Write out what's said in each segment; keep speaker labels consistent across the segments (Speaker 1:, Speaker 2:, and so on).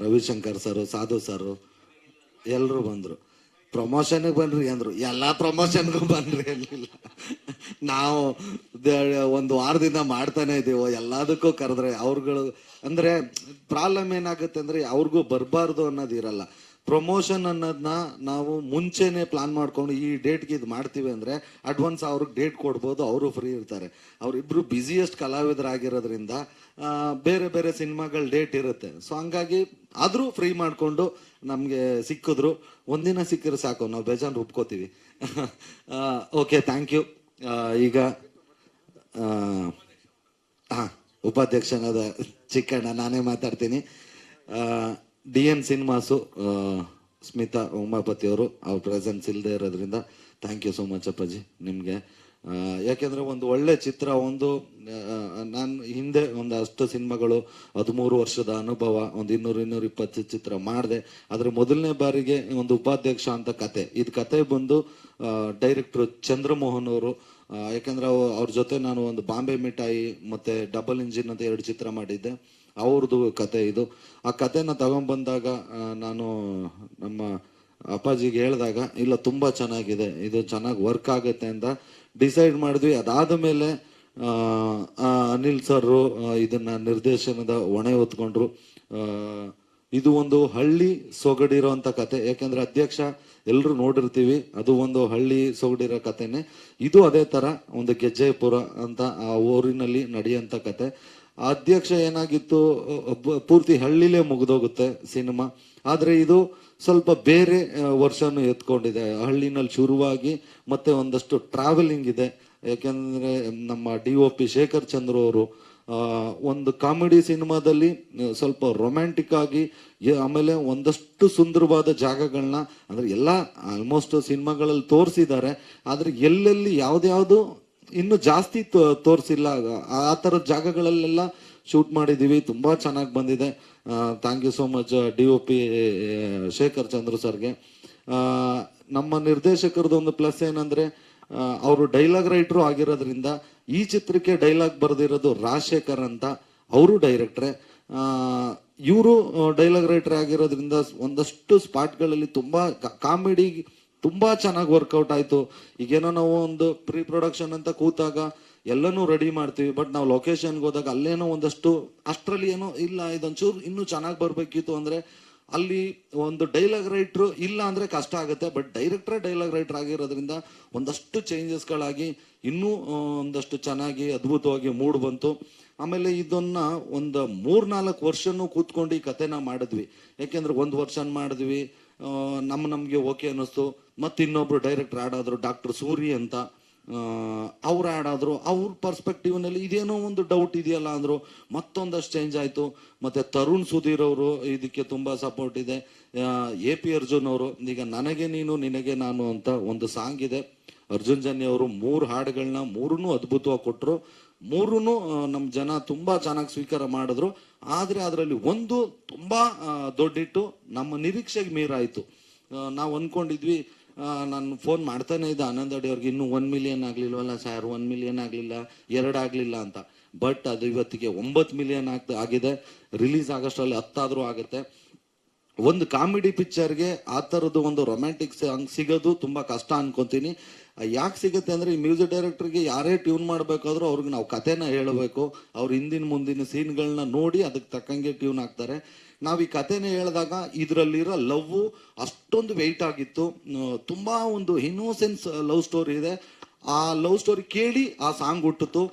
Speaker 1: Ravishankar sir, Sadhu sir ಎಲ್ಲರೂ ಬಂದರು. ಪ್ರಮೋಷನ್ಗೆ ಬನ್ರಿ ಅಂದರು. ಎಲ್ಲ ಪ್ರಮೋಷನ್ಗೂ ಬನ್ರಿ ಅಲ್ಲಿಲ್ಲ. ನಾವು ಒಂದು ವಾರದಿಂದ ಮಾಡ್ತಾನೆ ಇದ್ದೀವೋ, ಎಲ್ಲದಕ್ಕೂ ಕರೆದ್ರೆ ಅವ್ರುಗಳು ಅಂದರೆ ಪ್ರಾಬ್ಲಮ್ ಏನಾಗುತ್ತೆ ಅಂದರೆ ಅವ್ರಿಗೂ ಬರಬಾರ್ದು ಅನ್ನೋದು ಇರಲ್ಲ. ಪ್ರಮೋಷನ್ ಅನ್ನೋದನ್ನ ನಾವು ಮುಂಚೆನೆ ಪ್ಲಾನ್ ಮಾಡ್ಕೊಂಡು ಈ ಡೇಟ್ಗೆ ಇದು ಮಾಡ್ತೀವಿ ಅಂದರೆ ಅಡ್ವಾನ್ಸ್ ಅವ್ರಿಗೆ ಡೇಟ್ ಕೊಡ್ಬೋದು, ಅವರು ಫ್ರೀ ಇರ್ತಾರೆ. ಅವರಿಬ್ಬರು ಬ್ಯುಸಿಯೆಸ್ಟ್ ಕಲಾವಿದರಾಗಿರೋದ್ರಿಂದ ಬೇರೆ ಬೇರೆ ಸಿನಿಮಾಗಳ ಡೇಟ್ ಇರುತ್ತೆ. ಸೊ ಹಂಗಾಗಿ ಆದರೂ ಫ್ರೀ ಮಾಡಿಕೊಂಡು ನಮಗೆ ಸಿಕ್ಕಿದ್ರು. ಒಂದಿನ ಸಿಕ್ಕಿದ್ರೆ ಸಾಕು, ನಾವು ಬೇಜಾನ್ ಒಪ್ಕೋತೀವಿ. Okay, thank you. ಈಗ ಉಪಾಧ್ಯಕ್ಷನಾದ ಚಿಕ್ಕಣ್ಣ ನಾನೇ ಮಾತಾಡ್ತೀನಿ. DN ಸಿನಿಮಾಸು ಸ್ಮಿತಾ ಉಮಾಪತಿ ಅವರು ಅವ್ರ ಪ್ರೆಸೆನ್ಸ್ ಇಲ್ಲದೆ ಇರೋದ್ರಿಂದ ಥ್ಯಾಂಕ್ ಯು ಸೋ ಮಚ್ ಅಪ್ಪಾಜಿ ನಿಮಗೆ. ಯಾಕೆಂದರೆ ಒಂದು ಒಳ್ಳೆ ಚಿತ್ರ, ನಾನು ಹಿಂದೆ ಒಂದು ಅಷ್ಟು ಸಿನಿಮಾಗಳು 13 ವರ್ಷದ ಅನುಭವ, ಒಂದು 200-220 ಚಿತ್ರ ಮಾಡಿದೆ. ಆದರೆ ಮೊದಲನೇ ಬಾರಿಗೆ ಒಂದು ಉಪಾಧ್ಯಕ್ಷ ಅಂತ ಕತೆ. ಇದು ಕತೆ ಬಂದು ಡೈರೆಕ್ಟ್ರು ಚಂದ್ರಮೋಹನ್ ಅವರು. ಯಾಕೆಂದ್ರೆ ಅವ್ರ ಜೊತೆ ನಾನು ಒಂದು ಬಾಂಬೆ ಮಿಠಾಯಿ ಮತ್ತು ಡಬಲ್ ಇಂಜಿನ್ ಅಂತ 2 ಚಿತ್ರ ಮಾಡಿದ್ದೆ. ಅವ್ರದ್ದು ಕತೆ ಇದು. ಆ ಕತೆನ ತಗೊಂಡ್ಬಂದಾಗ ನಾನು ನಮ್ಮ ಅಪ್ಪಾಜಿಗೆ ಹೇಳಿದಾಗ, ಇಲ್ಲ ತುಂಬ ಚೆನ್ನಾಗಿದೆ, ಇದು ಚೆನ್ನಾಗಿ ವರ್ಕ್ ಆಗುತ್ತೆ ಅಂತ ಡಿಸೈಡ್ ಮಾಡಿದ್ವಿ. ಅದಾದ ಮೇಲೆ ಅನಿಲ್ ಸರ್ ಇದನ್ನ ನಿರ್ದೇಶನದ ಹೊಣೆ ಹೊತ್ಕೊಂಡ್ರು. ಇದು ಒಂದು ಹಳ್ಳಿ ಸೊಗಡಿರೋಂಥ ಕತೆ. ಯಾಕೆಂದ್ರೆ ಅಧ್ಯಕ್ಷ ಎಲ್ಲರೂ ನೋಡಿರ್ತೀವಿ, ಅದು ಒಂದು ಹಳ್ಳಿ ಸೊಗಡಿರೋ ಕತೆನೆ. ಇದು ಅದೇ ತರ ಒಂದು ಗೆಜ್ಜೆಪುರ ಅಂತ ಆ ಊರಿನಲ್ಲಿ ನಡೆಯುವಂಥ ಕತೆ. ಅಧ್ಯಕ್ಷ ಏನಾಗಿತ್ತು, ಪೂರ್ತಿ ಹಳ್ಳಿಲೇ ಮುಗಿದೋಗುತ್ತೆ ಸಿನಿಮಾ. ಆದರೆ ಇದು ಸ್ವಲ್ಪ ಬೇರೆ ವರ್ಷನೂ ಎತ್ಕೊಂಡಿದೆ. ಹಳ್ಳಿನಲ್ಲಿ ಶುರುವಾಗಿ ಮತ್ತೆ ಒಂದಷ್ಟು ಟ್ರಾವೆಲಿಂಗ್ ಇದೆ. ಯಾಕೆಂದ್ರೆ ನಮ್ಮ DOP ಶೇಖರ್ ಚಂದ್ರ ಅವರು ಒಂದು ಕಾಮಿಡಿ ಸಿನಿಮಾದಲ್ಲಿ ಸ್ವಲ್ಪ ರೊಮ್ಯಾಂಟಿಕ್ ಆಗಿ, ಆಮೇಲೆ ಒಂದಷ್ಟು ಸುಂದರವಾದ ಜಾಗಗಳನ್ನ ಅಂದ್ರೆ ಎಲ್ಲ ಆಲ್ಮೋಸ್ಟ್ ಸಿನಿಮಾಗಳಲ್ಲಿ ತೋರಿಸಿದ್ದಾರೆ. ಆದ್ರೆ ಎಲ್ಲೆಲ್ಲಿ ಯಾವ್ದ್ಯಾವ್ದು ಇನ್ನು ಜಾಸ್ತಿ ತೋರಿಸಿಲ್ಲ, ಆ ಥರದ ಜಾಗಗಳಲ್ಲೆಲ್ಲ ಶೂಟ್ ಮಾಡಿದ್ದೀವಿ. ತುಂಬಾ ಚೆನ್ನಾಗಿ ಬಂದಿದೆ. Thank you so much DOP Shekhar Chandra ಸರ್ಗೆ. ನಮ್ಮ ನಿರ್ದೇಶಕರದ್ದು ಒಂದು ಪ್ಲಸ್ ಏನಂದ್ರೆ, ಅವರು ಡೈಲಾಗ್ ರೈಟ್ರು ಆಗಿರೋದ್ರಿಂದ ಈ ಚಿತ್ರಕ್ಕೆ ಡೈಲಾಗ್ ಬರೆದಿರೋದು ರಾಜಶೇಖರ್ ಅಂತ, ಅವರು ಡೈರೆಕ್ಟ್ರೆ. ಇವರು ಡೈಲಾಗ್ ರೈಟರ್ ಆಗಿರೋದ್ರಿಂದ ಒಂದಷ್ಟು ಸ್ಪಾಟ್ಗಳಲ್ಲಿ ತುಂಬಾ ಕಾಮಿಡಿ ತುಂಬಾ ಚೆನ್ನಾಗಿ ವರ್ಕೌಟ್ ಆಯ್ತು. ಈಗೇನೋ ನಾವು ಒಂದು ಪ್ರೀ ಪ್ರೊಡಕ್ಷನ್ ಅಂತ ಕೂತಾಗ ಎಲ್ಲನೂ ರೆಡಿ ಮಾಡ್ತೀವಿ, ಬಟ್ ನಾವು ಲೊಕೇಶನ್ಗೆ ಹೋದಾಗ ಅಲ್ಲೇನೋ ಒಂದಷ್ಟು ಅಷ್ಟರಲ್ಲಿ ಏನೋ ಇಲ್ಲ, ಇದೊಂಚೂರು ಇನ್ನೂ ಚೆನ್ನಾಗಿ ಬರ್ಬೇಕಿತ್ತು ಅಂದ್ರೆ ಅಲ್ಲಿ ಒಂದು ಡೈಲಾಗ್ ರೈಟ್ರು ಇಲ್ಲ ಅಂದ್ರೆ ಕಷ್ಟ ಆಗುತ್ತೆ. ಬಟ್ ಡೈಲಾಗ್ ರೈಟರ್ ಆಗಿರೋದ್ರಿಂದ ಒಂದಷ್ಟು ಚೇಂಜಸ್ಗಳಾಗಿ ಇನ್ನೂ ಒಂದಷ್ಟು ಚೆನ್ನಾಗಿ ಅದ್ಭುತವಾಗಿ ಮೂಡ್ ಬಂತು. ಆಮೇಲೆ ಇದನ್ನ ಒಂದು 3-4 ವರ್ಷನೂ ಕೂತ್ಕೊಂಡು ಈ ಕತೆನ ಮಾಡಿದ್ವಿ. ಯಾಕೆಂದ್ರೆ 1 ವರ್ಷ ಮಾಡಿದ್ವಿ, ನಮ್ಗೆ ಓಕೆ ಅನ್ನಿಸ್ತು. ಮತ್ತೆ ಇನ್ನೊಬ್ರು ಡೈರೆಕ್ಟರ್ ಆಡಾದ್ರು, ಡಾಕ್ಟರ್ ಸೂರಿ ಅಂತ, ಅವ್ರು ಆಡಾದ್ರು. ಅವ್ರ ಪರ್ಸ್ಪೆಕ್ಟಿವ್ ನಲ್ಲಿ ಇದೇನೋ ಒಂದು ಡೌಟ್ ಇದೆಯಲ್ಲ ಅಂದ್ರು. ಮತ್ತೊಂದಷ್ಟು ಚೇಂಜ್ ಆಯ್ತು. ಮತ್ತೆ ತರುಣ್ ಸುಧೀರ್ ಅವರು ಇದಕ್ಕೆ ತುಂಬಾ ಸಪೋರ್ಟ್ ಇದೆ. AP ಅರ್ಜುನ್ ಅವರು, ಈಗ ನನಗೆ ನೀನು ನಿನಗೆ ನಾನು ಅಂತ ಒಂದು ಸಾಂಗ್ ಇದೆ. ಅರ್ಜುನ್ ಜನ್ಯ ಅವರು 3 ಹಾಡುಗಳನ್ನ 3ನೂ ಅದ್ಭುತವಾಗಿ ಕೊಟ್ಟರು. 3ನೂ ನಮ್ಮ ಜನ ತುಂಬಾ ಚೆನ್ನಾಗಿ ಸ್ವೀಕಾರ ಮಾಡಿದ್ರು. ಆದ್ರೆ ಅದರಲ್ಲಿ ಒಂದು ತುಂಬಾ ದೊಡ್ಡಿಟ್ಟು ನಮ್ಮ ನಿರೀಕ್ಷೆಗೆ ಮೀರಾಯ್ತು. ನಾವು ಅನ್ಕೊಂಡಿದ್ವಿ, ನಾನು ಫೋನ್ ಮಾಡ್ತಾನೆ ಇದ್ದೆ ಆನಂದ್ ಅಡಿ ಅವ್ರಿಗೆ, ಇನ್ನೂ 1 ಮಿಲಿಯನ್ ಆಗ್ಲಿಲ್ವಲ್ಲ ಸರ್, 1 ಮಿಲಿಯನ್ ಆಗ್ಲಿಲ್ಲ, 2 ಆಗ್ಲಿಲ್ಲ ಅಂತ. ಬಟ್ ಅದು ಇವತ್ತಿಗೆ 9 ಮಿಲಿಯನ್ ಆಗಿದೆ. ರಿಲೀಸ್ ಆಗಷ್ಟರಲ್ಲಿ 10 ಆದ್ರೂ ಆಗುತ್ತೆ. ಒಂದು ಕಾಮಿಡಿ ಪಿಕ್ಚರ್ಗೆ ಆ ಥರದ್ದು ಒಂದು ರೊಮ್ಯಾಂಟಿಕ್ ಸಾಂಗ್ ಸಿಗೋದು ತುಂಬಾ ಕಷ್ಟ ಅನ್ಕೊಂತೀನಿ. ಯಾಕೆ ಸಿಗುತ್ತೆ ಅಂದ್ರೆ, ಈ ಮ್ಯೂಸಿಕ್ ಡೈರೆಕ್ಟರ್ಗೆ ಯಾರೇ ಟ್ಯೂನ್ ಮಾಡ್ಬೇಕಾದ್ರೂ ಅವ್ರಿಗೆ ನಾವು ಕಥೆನ ಹೇಳಬೇಕು. ಅವ್ರ ಹಿಂದಿನ ಮುಂದಿನ ಸೀನ್ಗಳನ್ನ ನೋಡಿ ಅದಕ್ಕೆ ತಕ್ಕಂಗೆ ಟ್ಯೂನ್ ಆಗ್ತಾರೆ. ನಾವು ಈ ಕಥೆನ ಹೇಳಿದಾಗ ಇದರಲ್ಲಿರೋ ಲವ್ ಅಷ್ಟೊಂದು ವೆಯ್ಟ್ ಆಗಿತ್ತು. ತುಂಬಾ ಒಂದು ಇನ್ನೋಸೆನ್ಸ್ ಲವ್ ಸ್ಟೋರಿ ಇದೆ. ಆ ಲವ್ ಸ್ಟೋರಿ ಕೇಳಿ ಆ ಸಾಂಗ್ ಹುಟ್ಟಿತು.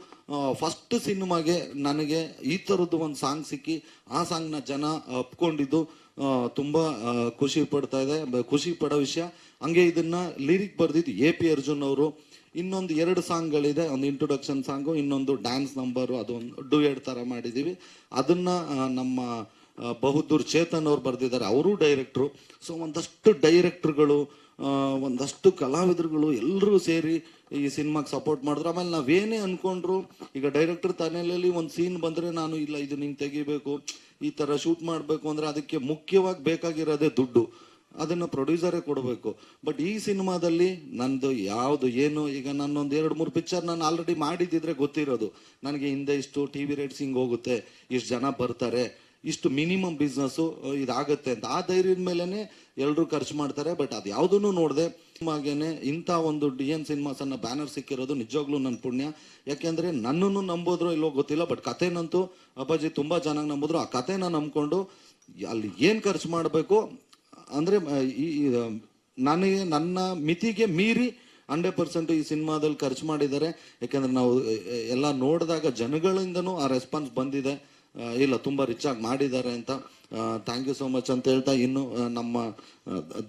Speaker 1: ಫಸ್ಟ್ ಸಿನಿಮಾಗೆ ನನಗೆ ಈ ಥರದ್ದು ಒಂದು ಸಾಂಗ್ ಸಿಕ್ಕಿ ಆ ಸಾಂಗ್ನ ಜನ ಒಪ್ಕೊಂಡಿದ್ದು ತುಂಬಾ ಖುಷಿ ಪಡ್ತಾ ಇದೆ, ಖುಷಿ ಪಡೋ ವಿಷಯ. ಹಂಗೆ ಇದನ್ನ ಲಿರಿಕ್ ಬರ್ದಿದ್ದು AP ಅರ್ಜುನ್ ಅವರು. ಇನ್ನೊಂದು 2 ಸಾಂಗ್ಗಳಿದೆ, ಒಂದು ಇಂಟ್ರೊಡಕ್ಷನ್ ಸಾಂಗು, ಇನ್ನೊಂದು ಡ್ಯಾನ್ಸ್ ನಂಬರು, ಅದೊಂದು ಡುಯೆಟ್ ತರ ಮಾಡಿದೀವಿ. ಅದನ್ನ ನಮ್ಮ ಬಹುದೂರ್ ಚೇತನ್ ಅವ್ರು ಬರ್ದಿದ್ದಾರೆ, ಅವರು ಡೈರೆಕ್ಟ್ರು. ಸೊ ಒಂದಷ್ಟು ಡೈರೆಕ್ಟರ್ಗಳು, ಒಂದಷ್ಟು ಕಲಾವಿದರುಗಳು ಎಲ್ಲರೂ ಸೇರಿ ಈ ಸಿನಿಮಾಗೆ ಸಪೋರ್ಟ್ ಮಾಡಿದ್ರು. ಆಮೇಲೆ ನಾವೇನೇ ಅನ್ಕೊಂಡ್ರು, ಈಗ ಡೈರೆಕ್ಟರ್ ತಲೆಯಲ್ಲಿ ಒಂದು ಸೀನ್ ಬಂದ್ರೆ ನಾನು ಇಲ್ಲ ಇದು ನಿಂಗೆ ತೆಗಿಬೇಕು, ಈ ತರ ಶೂಟ್ ಮಾಡ್ಬೇಕು ಅಂದ್ರೆ ಅದಕ್ಕೆ ಮುಖ್ಯವಾಗಿ ಬೇಕಾಗಿರೋದೇ ದುಡ್ಡು. ಅದನ್ನ ಪ್ರೊಡ್ಯೂಸರೇ ಕೊಡಬೇಕು. ಬಟ್ ಈ ಸಿನಿಮಾದಲ್ಲಿ ನಂದು ಯಾವುದು ಏನು, ಈಗ ನಾನೊಂದು 2-3 ಪಿಕ್ಚರ್ ನಾನು ಆಲ್ರೆಡಿ ಮಾಡಿದ್ದಿದ್ರೆ ಗೊತ್ತಿರೋದು ನನಗೆ, ಹಿಂದೆ ಇಷ್ಟು TV ರೇಟ್ಸ್ ಹಿಂಗ್ ಹೋಗುತ್ತೆ, ಇಷ್ಟು ಜನ ಬರ್ತಾರೆ, ಇಷ್ಟು ಮಿನಿಮಮ್ ಬಿಸ್ನೆಸ್ಸು ಇದಾಗುತ್ತೆ ಅಂತ. ಆ ಧೈರ್ಯದ ಮೇಲೆನೆ ಎಲ್ಲರೂ ಖರ್ಚು ಮಾಡ್ತಾರೆ. ಬಟ್ ಅದು ಯಾವುದನ್ನು ನೋಡದೆ ಹಾಗೇನೆ ಇಂಥ ಒಂದು DN ಸಿನಿಮಾಸ್ ಅನ್ನ ಬ್ಯಾನರ್ ಸಿಕ್ಕಿರೋದು ನಿಜವಾಗ್ಲೂ ನನ್ನ ಪುಣ್ಯ. ಯಾಕೆಂದ್ರೆ ನನ್ನನ್ನು ನಂಬೋದ್ರು ಇಲ್ಲೋ ಗೊತ್ತಿಲ್ಲ, ಬಟ್ ಕಥೆನಂತೂ ಅಪ್ಪಾಜಿ ತುಂಬಾ ಚೆನ್ನಾಗಿ ನಂಬಿದ್ರು. ಆ ಕಥೆನ ನಂಬ್ಕೊಂಡು ಅಲ್ಲಿ ಏನ್ ಖರ್ಚು ಮಾಡಬೇಕು ಅಂದ್ರೆ ನನಗೆ ನನ್ನ ಮಿತಿಗೆ ಮೀರಿ 100% ಈ ಸಿನಿಮಾದಲ್ಲಿ ಖರ್ಚು ಮಾಡಿದ್ದಾರೆ. ಯಾಕಂದ್ರೆ ನಾವು ಎಲ್ಲ ನೋಡಿದಾಗ ಜನಗಳಿಂದನೂ ಆ ರೆಸ್ಪಾನ್ಸ್ ಬಂದಿದೆ, ಇಲ್ಲ ತುಂಬಾ ರಿಚ್ ಆಗಿ ಮಾಡಿದ್ದಾರೆ ಅಂತ. ಥ್ಯಾಂಕ್ ಯು ಸೋ ಮಚ್ ಅಂತ ಹೇಳ್ತಾ, ಇನ್ನು ನಮ್ಮ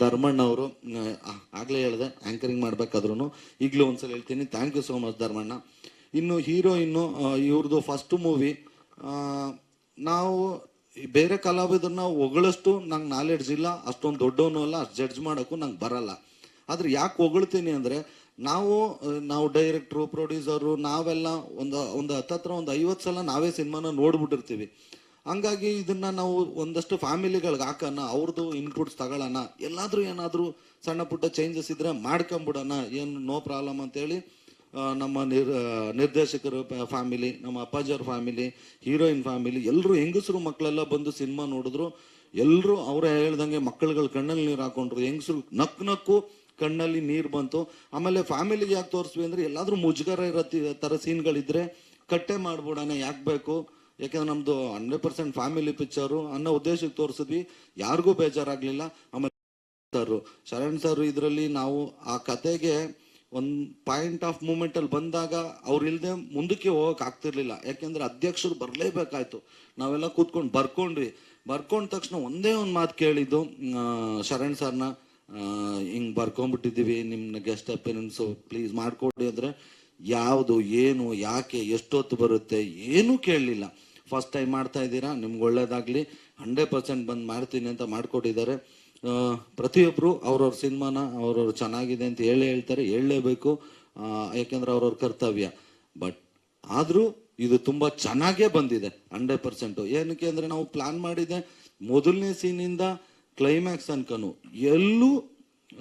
Speaker 1: ಧರ್ಮಣ್ಣ ಅವರು ಆಗ್ಲೇ ಹೇಳಿದೆ ಆಂಕರಿಂಗ್ ಮಾಡ್ಬೇಕಾದ್ರೂ ಈಗಲೂ ಒಂದ್ಸಲ ಹೇಳ್ತೀನಿ, thank you so much Dharmanna. ಇನ್ನು ಹೀರೋಯಿನ್ನು ಇವ್ರದ್ದು ಫಸ್ಟ್ ಮೂವಿ. ನಾವು ಬೇರೆ ಕಲಾವಿದರನ್ನ ಹೊಗಳಷ್ಟು ನಂಗೆ ನಾಲೆಡ್ಜ್ ಇಲ್ಲ, ಅಷ್ಟೊಂದು ದೊಡ್ಡವನು ಅಲ್ಲ, ಅಷ್ಟು ಜಡ್ಜ್ ಮಾಡೋಕ್ಕೂ ನಂಗೆ ಬರಲ್ಲ. ಆದ್ರೆ ಯಾಕೆ ಹೊಗಳ್ತೀನಿ ಅಂದ್ರೆ ನಾವು ಡೈರೆಕ್ಟ್ರು, ಪ್ರೊಡ್ಯೂಸರು, ನಾವೆಲ್ಲ ಒಂದು ಹತ್ತತ್ರ ಒಂದು 50 ಸಲ ನಾವೇ ಸಿನಿಮಾನ ನೋಡ್ಬಿಟ್ಟಿರ್ತೀವಿ. ಹಂಗಾಗಿ ಇದನ್ನ ನಾವು ಒಂದಷ್ಟು ಫ್ಯಾಮಿಲಿಗಳಿಗೆ ಹಾಕೋಣ, ಅವ್ರದ್ದು ಇನ್ಪುಟ್ಸ್ ತಗೊಳ್ಳೋಣ, ಎಲ್ಲಾದ್ರೂ ಏನಾದ್ರೂ ಸಣ್ಣ ಪುಟ್ಟ ಚೇಂಜಸ್ ಇದ್ರೆ ಮಾಡ್ಕೊಂಬಿಡೋಣ, ಏನು ನೋ ಪ್ರಾಬ್ಲಮ್ ಅಂತೇಳಿ ನಮ್ಮ ನಿರ್ದೇಶಕರ ಫ್ಯಾಮಿಲಿ, ನಮ್ಮ ಅಪ್ಪಾಜಿಯವ್ರ ಫ್ಯಾಮಿಲಿ, ಹೀರೋಯಿನ್ ಫ್ಯಾಮಿಲಿ ಎಲ್ಲರೂ ಹೆಂಗಸರು ಮಕ್ಕಳೆಲ್ಲ ಬಂದು ಸಿನಿಮಾ ನೋಡಿದ್ರು. ಎಲ್ಲರೂ ಅವರೇ ಹೇಳ್ದಂಗೆ ಮಕ್ಕಳುಗಳ ಕಣ್ಣಲ್ಲಿ ನೀರು ಹಾಕೊಂಡ್ರು, ಹೆಂಗಸರು ನಕ್ಕು ಕಣ್ಣಲ್ಲಿ ನೀರು ಬಂತು. ಆಮೇಲೆ ಫ್ಯಾಮಿಲಿಗೆ ಯಾಕೆ ತೋರಿಸ್ವಿ ಅಂದ್ರೆ ಎಲ್ಲಾದ್ರೂ ಮುಜುಗರ ಇರೋ ತರ ಸೀನ್ಗಳಿದ್ರೆ ಕಟ್ಟೆ ಮಾಡ್ಬಿಡೋಣ, ಯಾಕೆ ಬೇಕು, ಯಾಕಂದ್ರೆ ನಮ್ದು 100% ಫ್ಯಾಮಿಲಿ ಪಿಕ್ಚರು ಅನ್ನೋ ಉದ್ದೇಶಕ್ಕೆ ತೋರಿಸಿದ್ವಿ. ಯಾರಿಗೂ ಬೇಜಾರಾಗ್ಲಿಲ್ಲ. ಆಮೇಲೆ ಶರಣ್ ಸರ್ ಇದರಲ್ಲಿ ನಾವು ಆ ಕತೆಗೆ ಒಂದ್ ಪಾಯಿಂಟ್ ಆಫ್ ಮೂಮೆಂಟ್ ಅಲ್ಲಿ ಬಂದಾಗ ಅವ್ರು ಇಲ್ದೆ ಮುಂದಕ್ಕೆ ಹೋಗಕ್ ಆಗ್ತಿರ್ಲಿಲ್ಲ. ಯಾಕೆಂದ್ರೆ ಅಧ್ಯಕ್ಷರು ಬರ್ಲೇಬೇಕಾಯ್ತು. ನಾವೆಲ್ಲ ಕೂತ್ಕೊಂಡು ಬರ್ಕೊಂಡ ತಕ್ಷಣ ಒಂದೇ ಒಂದು ಮಾತು ಕೇಳಿದ್ದು ಶರಣ್ ಸರ್ನ, ಹಿಂಗ್ ಬರ್ಕೊಂಡ್ಬಿಟ್ಟಿದೀವಿ, ನಿಮ್ನ ಗೆಸ್ಟ್ ಅಪಿಯರೆನ್ಸ್ ಪ್ಲೀಸ್ ಮಾಡ್ಕೊಡಿ ಅಂದ್ರೆ ಯಾವುದು ಏನು ಯಾಕೆ ಎಷ್ಟೊತ್ತು ಬರುತ್ತೆ ಏನೂ ಕೇಳಲಿಲ್ಲ. ಫಸ್ಟ್ ಟೈಮ್ ಮಾಡ್ತಾ ಇದ್ದೀರಾ, ನಿಮ್ಗೆ ಒಳ್ಳೇದಾಗ್ಲಿ, 100% ಬಂದು ಮಾಡ್ತೀನಿ ಅಂತ ಮಾಡ್ಕೊಟ್ಟಿದ್ದಾರೆ. ಪ್ರತಿಯೊಬ್ರು ಅವ್ರವ್ರ ಸಿನಿಮಾನ ಅವ್ರವ್ರು ಚೆನ್ನಾಗಿದೆ ಅಂತ ಹೇಳ್ತಾರೆ, ಹೇಳಲೇಬೇಕು, ಯಾಕೆಂದ್ರೆ ಅವ್ರವ್ರ ಕರ್ತವ್ಯ. ಬಟ್ ಆದ್ರೂ ಇದು ತುಂಬಾ ಚೆನ್ನಾಗೇ ಬಂದಿದೆ 100%. ಏನಕ್ಕೆ ಅಂದ್ರೆ ನಾವು ಪ್ಲಾನ್ ಮಾಡಿದೆ ಮೊದಲನೇ ಸೀನಿಂದ ಕ್ಲೈಮ್ಯಾಕ್ಸ್ ಅನ್ಕನು ಎಲ್ಲೂ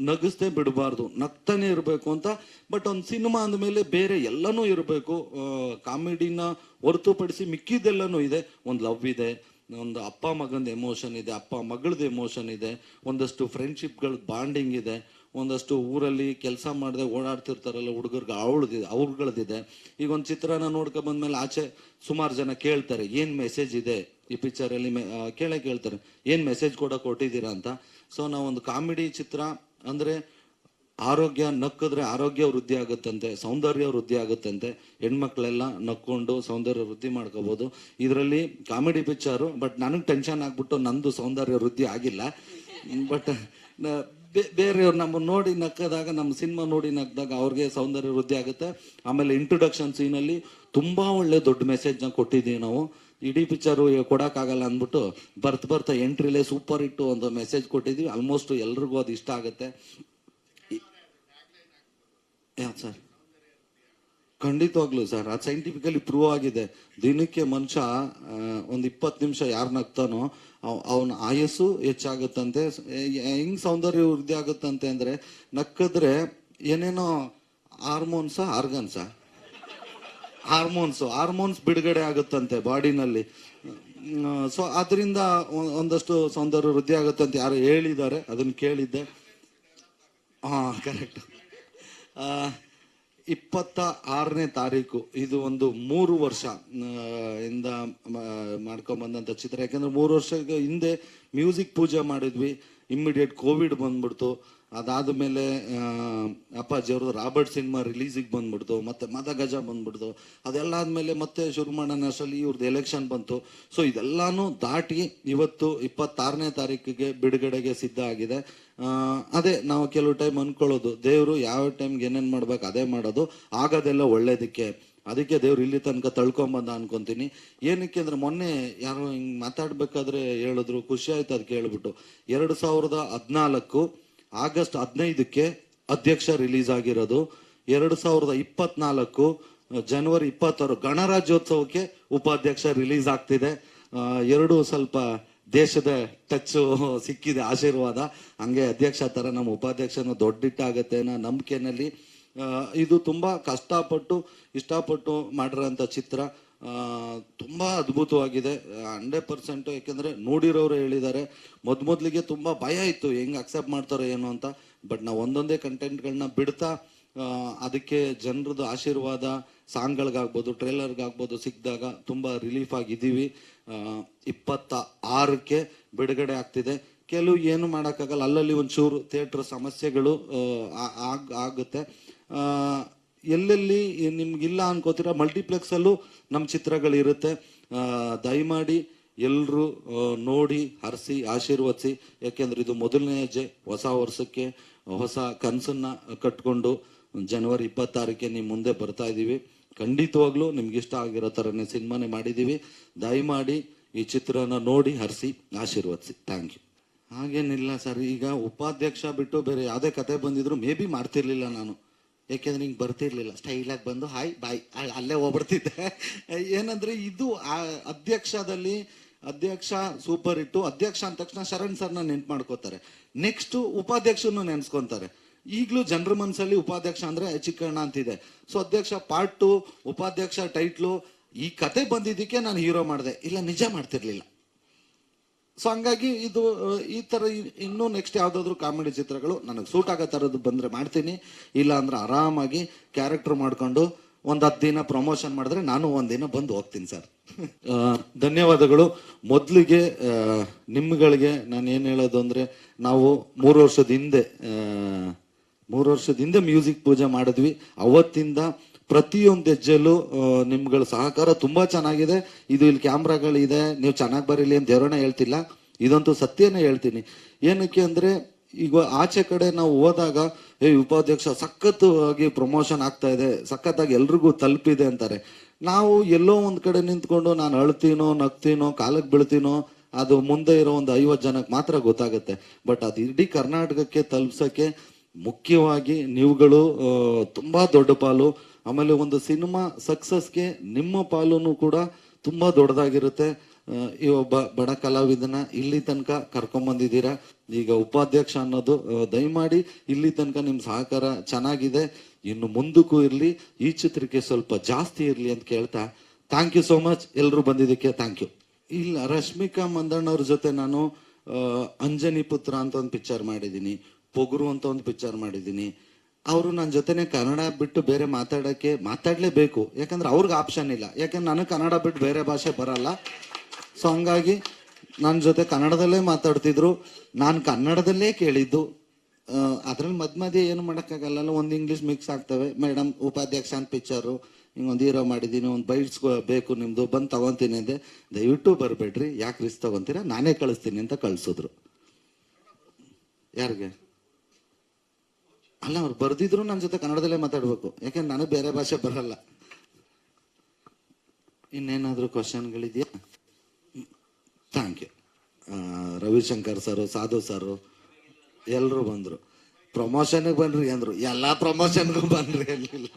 Speaker 1: ನಗಿಸ್ತೇ ಬಿಡಬಾರ್ದು, ನಗ್ತಾನೆ ಇರಬೇಕು ಅಂತ. ಬಟ್ ಒಂದು ಸಿನಿಮಾ ಅಂದಮೇಲೆ ಬೇರೆ ಎಲ್ಲನೂ ಇರಬೇಕು, ಕಾಮಿಡಿನ ಹೊರತುಪಡಿಸಿ ಮಿಕ್ಕಿದೆಲ್ಲನೂ ಇದೆ. ಒಂದು ಲವ್ ಇದೆ, ಒಂದು ಅಪ್ಪ ಮಗಂದು ಎಮೋಷನ್ ಇದೆ, ಅಪ್ಪ ಮಗಳದ್ದು ಎಮೋಷನ್ ಇದೆ, ಒಂದಷ್ಟು ಫ್ರೆಂಡ್ಶಿಪ್ಗಳ ಬಾಂಡಿಂಗ್ ಇದೆ, ಒಂದಷ್ಟು ಊರಲ್ಲಿ ಕೆಲಸ ಮಾಡದೆ ಓಡಾಡ್ತಿರ್ತಾರಲ್ಲ ಹುಡುಗರ್ಗೆ ಅವ್ರಗಳದಿದೆ. ಈಗ ಒಂದು ಚಿತ್ರನ ನೋಡ್ಕೊ ಬಂದ್ಮೇಲೆ ಆಚೆ ಸುಮಾರು ಜನ ಕೇಳ್ತಾರೆ ಏನ್ ಮೆಸೇಜ್ ಇದೆ ಈ ಪಿಕ್ಚರಲ್ಲಿ, ಕೇಳ್ತಾರೆ ಏನ್ ಮೆಸೇಜ್ ಕೊಟ್ಟಿದ್ದೀರಾ ಅಂತ. ಸೊ ನಾವೊಂದು ಕಾಮಿಡಿ ಚಿತ್ರ ಅಂದ್ರೆ ಆರೋಗ್ಯ, ನಕ್ಕಿದ್ರೆ ಆರೋಗ್ಯ ವೃದ್ಧಿ ಆಗುತ್ತಂತೆ, ಸೌಂದರ್ಯ ವೃದ್ಧಿ ಆಗುತ್ತಂತೆ, ಹೆಣ್ಮಕ್ಳೆಲ್ಲ ನಕ್ಕೊಂಡು ಸೌಂದರ್ಯ ವೃದ್ಧಿ ಮಾಡ್ಕೋಬಹುದು. ಇದರಲ್ಲಿ ಕಾಮಿಡಿ ಪಿಕ್ಚರು. ಬಟ್ ನನಗೆ ಟೆನ್ಷನ್ ಆಗ್ಬಿಟ್ಟು ನಂದು ಸೌಂದರ್ಯ ವೃದ್ಧಿ ಆಗಿಲ್ಲ. ಬಟ್ ಬೇರೆಯವ್ರು ನಮ್ಮ ನೋಡಿ ನಕ್ಕದಾಗ, ನಮ್ಮ ಸಿನಿಮಾ ನೋಡಿ ನಕ್ಕದಾಗ ಅವ್ರಿಗೆ ಸೌಂದರ್ಯ ವೃದ್ಧಿ ಆಗುತ್ತೆ. ಆಮೇಲೆ ಇಂಟ್ರೊಡಕ್ಷನ್ ಸೀನಲ್ಲಿ ತುಂಬಾ ಒಳ್ಳೆ ದೊಡ್ಡ ಮೆಸೇಜ್ನ ಕೊಟ್ಟಿದ್ದೀವಿ ನಾವು. ಇಡೀ ಪಿಕ್ಚರು ಕೊಡೋಕ್ಕಾಗಲ್ಲ ಅಂದ್ಬಿಟ್ಟು ಬರ್ತಾ ಎಂಟ್ರಿಲೇ ಸೂಪರ್ ಹಿಟ್ಟು ಒಂದು ಮೆಸೇಜ್ ಕೊಟ್ಟಿದ್ದೀವಿ. ಆಲ್ಮೋಸ್ಟ್ ಎಲ್ರಿಗೂ ಅದು ಇಷ್ಟ ಆಗುತ್ತೆ. ಸರ್ ಖಂಡಿತವಾಗ್ಲು ಸರ್, ಅದು ಸೈಂಟಿಫಿಕಲಿ ಪ್ರೂವ್ ಆಗಿದೆ. ದಿನಕ್ಕೆ ಮನುಷ್ಯ ಒಂದು 20 ನಿಮಿಷ ಯಾರು ನಗ್ತಾನೋ ಅವನ ಆಯಸ್ಸು ಹೆಚ್ಚಾಗುತ್ತಂತೆ. ಹೆಂಗ್ ಸೌಂದರ್ಯ ವೃದ್ಧಿ ಆಗುತ್ತಂತೆ ಅಂದ್ರೆ ನಕ್ಕಿದ್ರೆ ಏನೇನೋ ಹಾರ್ಮೋನ್ಸ್ ಬಿಡುಗಡೆ ಆಗುತ್ತಂತೆ ಬಾಡಿನಲ್ಲಿ. ಸೊ ಅದರಿಂದ ಒಂದಷ್ಟು ಸೌಂದರ್ಯ ವೃದ್ಧಿ ಆಗುತ್ತಂತೆ ಯಾರು ಹೇಳಿದ್ದಾರೆ, ಅದನ್ನ ಕೇಳಿದ್ದೆ. ಕರೆಕ್ಟ್. 26ನೇ ತಾರೀಕು ಇದು ಒಂದು 3 ವರ್ಷ ಇಂದ ಮಾಡ್ಕೊಂಡ್ ಚಿತ್ರ. ಯಾಕಂದ್ರೆ 3 ವರ್ಷ ಹಿಂದೆ ಮ್ಯೂಸಿಕ್ ಪೂಜೆ ಮಾಡಿದ್ವಿ, ಇಮ್ಮಿಡಿಯೇಟ್ ಕೋವಿಡ್ ಬಂದ್ಬಿಡ್ತು. ಅದಾದ್ಮೇಲೆ ಅಪ್ಪಾಜಿ ಅವ್ರದ್ದು ರಾಬರ್ಟ್ ಸಿನಿಮಾ ರಿಲೀಸಿಗೆ ಬಂದ್ಬಿಡ್ತು, ಮತ್ತೆ ಮದಗಜ ಬಂದ್ಬಿಡ್ತು. ಅದೆಲ್ಲ ಆದ್ಮೇಲೆ ಮತ್ತೆ ಶುರು ಮಾಡೋಣ ಅಷ್ಟರಲ್ಲಿ ಇವ್ರದ್ದು ಎಲೆಕ್ಷನ್ ಬಂತು. ಸೊ ಇದೆಲ್ಲಾನು ದಾಟಿ ಇವತ್ತು 26ನೇ ತಾರೀಕಿಗೆ ಬಿಡುಗಡೆಗೆ ಸಿದ್ಧ ಆಗಿದೆ. ಅದೇ ನಾವು ಕೆಲವು ಟೈಮ್ ಅನ್ಕೊಳ್ಳೋದು, ದೇವ್ರು ಯಾವ ಟೈಮ್ಗೆ ಏನೇನ್ ಮಾಡ್ಬೇಕು ಅದೇ ಮಾಡೋದು, ಆಗೋದೆಲ್ಲ ಒಳ್ಳೇದಕ್ಕೆ. ಅದಕ್ಕೆ ದೇವ್ರು ಇಲ್ಲಿ ತನಕ ತಳ್ಕೊಂಬಂದ ಅನ್ಕೊಂತೀನಿ. ಏನಕ್ಕೆ ಅಂದ್ರೆ ಮೊನ್ನೆ ಯಾರೋ ಹಿಂಗ್ ಮಾತಾಡ್ಬೇಕಾದ್ರೆ ಹೇಳಿದ್ರು, ಖುಷಿ ಆಯ್ತು ಅದು ಕೇಳ್ಬಿಟ್ಟು. 2014 ಆಗಸ್ಟ್ 15ಕ್ಕೆ ಅಧ್ಯಕ್ಷ ರಿಲೀಸ್ ಆಗಿರೋದು. 2024 ಜನವರಿ 26 ಗಣರಾಜ್ಯೋತ್ಸವಕ್ಕೆ ಉಪಾಧ್ಯಕ್ಷ ರಿಲೀಸ್ ಆಗ್ತಿದೆ. ಎರಡು ಸ್ವಲ್ಪ ದೇಶದ ಟಚ್ ಸಿಕ್ಕಿದೆ, ಆಶೀರ್ವಾದ. ಹಂಗೆ ಅಧ್ಯಕ್ಷ ತರ ನಮ್ಮ ಉಪಾಧ್ಯಕ್ಷನ ದೊಡ್ಡಿಟ್ಟಾಗತ್ತೆ ಅನ್ನೋ ನಂಬಿಕೆನಲ್ಲಿ ಇದು ತುಂಬಾ ಇಷ್ಟಪಟ್ಟು ಮಾಡಿರೋಂಥ ಚಿತ್ರ. ತುಂಬಾ ಅದ್ಭುತವಾಗಿದೆ 100%. ಯಾಕೆಂದ್ರೆ ನೋಡಿರೋರು ಹೇಳಿದ್ದಾರೆ ಮೊದ್ಲಿಗೆ ತುಂಬಾ ಭಯ ಇತ್ತು ಹೆಂಗ್ ಅಕ್ಸೆಪ್ಟ್ ಮಾಡ್ತಾರೋ ಏನೋ ಅಂತ. ಬಟ್ ನಾವು ಒಂದೊಂದೇ ಕಂಟೆಂಟ್ಗಳನ್ನ ಬಿಡ್ತಾ ಅದಕ್ಕೆ ಜನರದ್ದು ಆಶೀರ್ವಾದ ಸಾಂಗ್ಗಳಿಗಾಗ್ಬೋದು ಟ್ರೇಲರ್ಗಾಗ್ಬೋದು ಸಿಕ್ಕಿದಾಗ ತುಂಬಾ ರಿಲೀಫ್ ಆಗಿದ್ದೀವಿ. 26ಕ್ಕೆ ಬಿಡುಗಡೆ ಆಗ್ತಿದೆ. ಕೆಲವು ಏನು ಮಾಡೋಕ್ಕಾಗಲ್ಲ, ಅಲ್ಲಲ್ಲಿ ಒಂಚೂರು ಥಿಯೇಟರ್ ಸಮಸ್ಯೆಗಳು ಆಗುತ್ತೆ. ಎಲ್ಲೆಲ್ಲಿ ನಿಮ್ಗಿಲ್ಲ ಅನ್ಕೋತೀರ ಮಲ್ಟಿಪ್ಲೆಕ್ಸ್ ಅಲ್ಲೂ ನಮ್ಮ ಚಿತ್ರಗಳು ಇರುತ್ತೆ. ದಯಮಾಡಿ ಎಲ್ಲರೂ ನೋಡಿ ಹರಿಸಿ ಆಶೀರ್ವದಿಸಿ. ಯಾಕೆಂದ್ರೆ ಇದು ಮೊದಲನೇ ಹೆಜ್ಜೆ ಹೊಸ ವರ್ಷಕ್ಕೆ, ಹೊಸ ಕನಸನ್ನ ಕಟ್ಕೊಂಡು ಜನವರಿ 26ಕ್ಕೆ ನಿಮ್ಮ ಮುಂದೆ ಬರ್ತಾ ಇದ್ದೀವಿ. ಖಂಡಿತವಾಗ್ಲೂ ನಿಮ್ಗೆ ಇಷ್ಟ ಆಗಿರೋ ಥರನೇ ಸಿನಿಮಾನೇ ಮಾಡಿದ್ದೀವಿ. ದಯಮಾಡಿ ಈ ಚಿತ್ರನ ನೋಡಿ ಹರಿಸಿ ಆಶೀರ್ವದಿಸಿ. Thank you. ಹಾಗೇನಿಲ್ಲ ಸರ್, ಈಗ ಉಪಾಧ್ಯಕ್ಷ ಬಿಟ್ಟು ಬೇರೆ ಯಾವುದೇ ಕತೆ ಬಂದಿದ್ರು ಮೇ ಬಿ ಮಾಡ್ತಿರ್ಲಿಲ್ಲ ನಾನು. ಯಾಕೆಂದ್ರೆ ಹಿಂಗೆ ಬರ್ತಿರ್ಲಿಲ್ಲ, ಸ್ಟೈಲಾಗಿ ಬಂದು ಹಾಯ್ ಬಾಯ್ ಅಲ್ಲೇ ಹೋಗ್ಬಿಡ್ತಿದ್ದೆ. ಏನಂದ್ರೆ ಇದು ಅಧ್ಯಕ್ಷದಲ್ಲಿ ಅಧ್ಯಕ್ಷ ಸೂಪರ್ ಹಿಟ್ಟು. ಅಧ್ಯಕ್ಷ ಅಂದ ತಕ್ಷಣ ಶರಣ್ ಸರ್ನ ನೆನ್ಪು ಮಾಡ್ಕೋತಾರೆ, ನೆಕ್ಸ್ಟ್ ಉಪಾಧ್ಯಕ್ಷನು ನೆನ್ಸ್ಕೊಂತಾರೆ. ಈಗಲೂ ಜನರ ಮನಸ್ಸಲ್ಲಿ ಉಪಾಧ್ಯಕ್ಷ ಅಂದ್ರೆ ಚಿಕ್ಕಣ್ಣ ಅಂತಿದೆ. ಸೊ ಅಧ್ಯಕ್ಷ ಪಾರ್ಟ್ 2, ಉಪಾಧ್ಯಕ್ಷ ಟೈಟ್ಲು. ಈ ಕತೆ ಬಂದಿದ್ದಕ್ಕೆ ನಾನು ಹೀರೋ ಮಾಡಿದೆ, ಇಲ್ಲ ನಿಜ ಮಾಡ್ತಿರ್ಲಿಲ್ಲ. ಸೊ ಹಂಗಾಗಿ ಇದು ಈ ತರ ಇನ್ನೂ ನೆಕ್ಸ್ಟ್ ಯಾವ್ದಾದ್ರು ಕಾಮಿಡಿ ಚಿತ್ರಗಳು ನನಗೆ ಸೂಟ್ ಆಗೋ ಥರದ್ದು ಬಂದ್ರೆ ಮಾಡ್ತೀನಿ. ಇಲ್ಲ ಅಂದ್ರೆ ಆರಾಮಾಗಿ ಕ್ಯಾರೆಕ್ಟರ್ ಮಾಡ್ಕೊಂಡು 10 ದಿನ ಪ್ರಮೋಷನ್ ಮಾಡಿದ್ರೆ ನಾನು 1 ದಿನ ಬಂದು ಹೋಗ್ತೀನಿ ಸರ್. ಧನ್ಯವಾದಗಳು. ಮೊದಲಿಗೆ ನಿಮ್ಗಳಿಗೆ ನಾನು ಏನು ಹೇಳೋದು ಅಂದ್ರೆ, ನಾವು 3 ವರ್ಷದ ಹಿಂದೆ ಮ್ಯೂಸಿಕ್ ಪೂಜೆ ಮಾಡಿದ್ವಿ. ಅವತ್ತಿಂದ ಪ್ರತಿಯೊಂದು ಹೆಜ್ಜೆಲ್ಲೂ ನಿಮ್ಗಳ ಸಹಕಾರ ತುಂಬಾ ಚೆನ್ನಾಗಿದೆ. ಇದು ಇಲ್ಲಿ ಕ್ಯಾಮ್ರಾಗಳಿದೆ, ನೀವು ಚೆನ್ನಾಗಿ ಬರೀಲಿ ಅಂತ ದೇವರನ್ನ ಹೇಳ್ತಿಲ್ಲ, ಇದಂತೂ ಸತ್ಯನೇ ಹೇಳ್ತೀನಿ. ಏನಕ್ಕೆ ಅಂದ್ರೆ ಈಗ ಆಚೆ ಕಡೆ ನಾವು ಹೋದಾಗ ಉಪಾಧ್ಯಕ್ಷ ಸಖತ್ತಾಗಿ ಪ್ರಮೋಷನ್ ಆಗ್ತಾ ಇದೆ, ಸಖತ್ತಾಗಿ ಎಲ್ರಿಗೂ ತಲುಪಿದೆ ಅಂತಾರೆ. ನಾವು ಎಲ್ಲೋ ಒಂದ್ ಕಡೆ ನಿಂತ್ಕೊಂಡು ನಾನು ಅಳ್ತೀನೋ ನಗ್ತೀನೋ ಕಾಲಕ್ಕೆ ಬೀಳ್ತೀನೋ ಅದು ಮುಂದೆ ಇರೋ ಒಂದು 50 ಜನಕ್ಕೆ ಮಾತ್ರ ಗೊತ್ತಾಗುತ್ತೆ. ಬಟ್ ಅದು ಇಡೀ ಕರ್ನಾಟಕಕ್ಕೆ ತಲುಪ್ಸಕ್ಕೆ ಮುಖ್ಯವಾಗಿ ನೀವುಗಳು ತುಂಬಾ ದೊಡ್ಡ ಪಾಲು. ಆಮೇಲೆ ಒಂದು ಸಿನಿಮಾ ಸಕ್ಸಸ್ಗೆ ನಿಮ್ಮ ಪಾಲುನು ಕೂಡ ತುಂಬಾ ದೊಡ್ಡದಾಗಿರುತ್ತೆ. ಈ ಒಬ್ಬ ಬಡ ಕಲಾವಿದನ ಇಲ್ಲಿ ತನಕ ಕರ್ಕೊಂಬಂದಿದ್ದೀರಾ. ಈಗ ಉಪಾಧ್ಯಕ್ಷ ಅನ್ನೋದು ದಯಮಾಡಿ ಇಲ್ಲಿ ತನಕ ನಿಮ್ ಸಹಕಾರ ಚೆನ್ನಾಗಿದೆ, ಇನ್ನು ಮುಂದಕ್ಕೂ ಇರ್ಲಿ, ಈ ಚಿತ್ರಕ್ಕೆ ಸ್ವಲ್ಪ ಜಾಸ್ತಿ ಇರ್ಲಿ ಅಂತ ಕೇಳ್ತಾ ಥ್ಯಾಂಕ್ ಯು ಸೋ ಮಚ್. ಎಲ್ರು ಬಂದಿದ್ದಕ್ಕೆ ಥ್ಯಾಂಕ್ ಯು. ಇಲ್ಲ, ರಶ್ಮಿಕಾ ಮಂದಣ್ಣವ್ರ ಜೊತೆ ನಾನು ಅಂಜನಿ ಪುತ್ರ ಅಂತ ಒಂದು ಪಿಕ್ಚರ್ ಮಾಡಿದ್ದೀನಿ, ಪೊಗುರು ಅಂತ ಒಂದು ಪಿಕ್ಚರ್ ಮಾಡಿದ್ದೀನಿ. ಅವರು ನನ್ನ ಜೊತೆನೆ ಕನ್ನಡ ಬಿಟ್ಟು ಬೇರೆ ಮಾತಾಡ್ಲೇಬೇಕು, ಯಾಕಂದ್ರೆ ಅವ್ರಿಗೆ ಆಪ್ಷನ್ ಇಲ್ಲ. ಯಾಕಂದ್ರೆ ನನಗೆ ಕನ್ನಡ ಬಿಟ್ಟು ಬೇರೆ ಭಾಷೆ ಬರಲ್ಲ. ಸೊ ಹಂಗಾಗಿ ನನ್ನ ಜೊತೆ ಕನ್ನಡದಲ್ಲೇ ಮಾತಾಡ್ತಿದ್ರು, ನಾನು ಕನ್ನಡದಲ್ಲೇ ಕೇಳಿದ್ದು. ಅದ್ರಲ್ಲಿ ಮಧ್ಯೆ ಏನು ಮಾಡೋಕ್ಕಾಗಲ್ಲ, ಒಂದು ಇಂಗ್ಲೀಷ್ ಮಿಕ್ಸ್ ಆಗ್ತವೆ. ಮೇಡಮ್ ಉಪಾಧ್ಯಕ್ಷ ಅಂತ ಪಿಕ್ಚರು, ಹಿಂಗೊಂದು ಹೀರೋ ಮಾಡಿದ್ದೀನಿ, ಒಂದು ಬೈಟ್ಸ್ ಬೇಕು ನಿಮ್ದು, ಬಂದು ತಗೊಂತೀನಿ ಅಂದೆ. ದಯವಿಟ್ಟು ಬರಬೇಡ್ರಿ, ಯಾಕೆ ರಿಸ್ಕ್ ತಗೊಂತೀರಾ, ನಾನೇ ಕಳಿಸ್ತೀನಿ ಅಂತ ಕಳ್ಸಿದ್ರು. ಯಾರಿಗೆ ಅಲ್ಲ, ಅವ್ರು ಬರ್ದಿದ್ರು ನನ್ನ ಜೊತೆ ಕನ್ನಡದಲ್ಲೇ ಮಾತಾಡ್ಬೇಕು, ಯಾಕೆಂದ್ರೆ ನನಗೆ ಬೇರೆ ಭಾಷೆ ಬರಲ್ಲ. ಇನ್ನೇನಾದ್ರೂ ಕ್ವಶನ್ಗಳಿದೆಯಾ? Thank you. Ravishankar sir, Sadhu sir ಎಲ್ಲರೂ ಬಂದ್ರು. ಪ್ರಮೋಷನ್ಗೆ ಬನ್ರಿ ಅಂದ್ರು, ಎಲ್ಲಾ ಪ್ರಮೋಷನ್ಗೂ ಬನ್ರಿ ಅಲ್ಲಿಲ್ಲ.